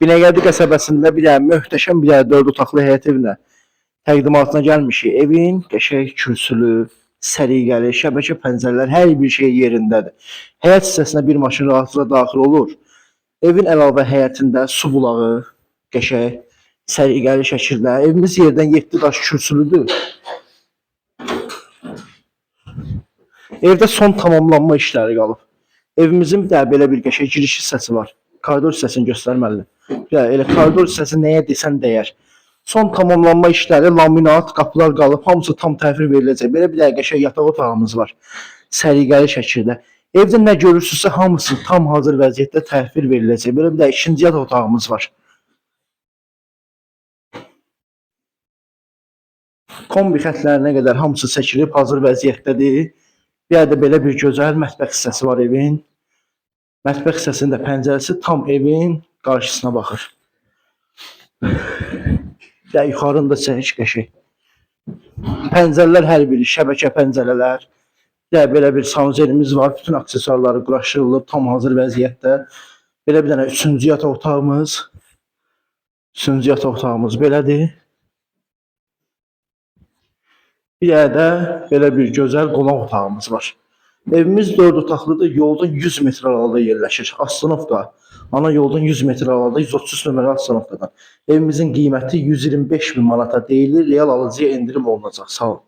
Binəqədi qəsəbəsində bir dənə möhtəşəm bir dənə 4 otaqlı həyət evinə təqdimatına gəlmişik. Evin qəşəng kürsülü, səliqəli, şəbəkə pəncərələr, hər bir şey yerindədir. Həyət hissəsinə bir maşın rahatlıqla daxil olur. Evin əlavə həyətində su bulağı, qəşəng, səliqəli şəkildə. Evimiz yerdən 7 daş kürsülüdür. Evdə son tamamlanma işləri qalıb. Evimizin bir də belə bir qəşəng giriş hissəsi var. Koridor hissəsini göstərməlidir. Ya elə koridor hissəsi nəyə desən dəyər. Son tamamlanma işləri, laminat, qapılar qalıb, hamısı tam təhvil veriləcək. Belə bir də qəşəng yataq otağımız var. Səliqəli şəkildə. Evdə nə görürsünüzsə hamısı tam hazır vəziyyətdə təhvil veriləcək. Belə bir də ikinci yataq otağımız var. Kombi xətlərinə qədər hamısı çəkilib, hazır vəziyyətdədir. Bir də belə bir gözəl mətbəx hissəsi var evin. Mətbəx hissəsində pəncərəsi tam evin qarşısına baxır. Və yuxarında çək qəşəng. Pəncərələr hər biri şəbəkə pəncərələr. Və belə bir sanuzelimiz var. Bütün aksesuarları quraşdırılıb, tam hazır vəziyyətdə. Belə bir dənə üçüncü yataq otağımız. Üçüncü yataq otağımız belədir. Bir də belə bir gözəl qonaq otağımız var. Evimiz 4 otaqlıdır, yoldan 100 metr aralıqda yerləşir. Astanovka, ana yoldan 100 metr aralıqda 130 nömrəli Astanovkadan. Evimizin qiyməti 125 bin manata deyilir, real alıcıya endirim olunacaq. Sağ olun.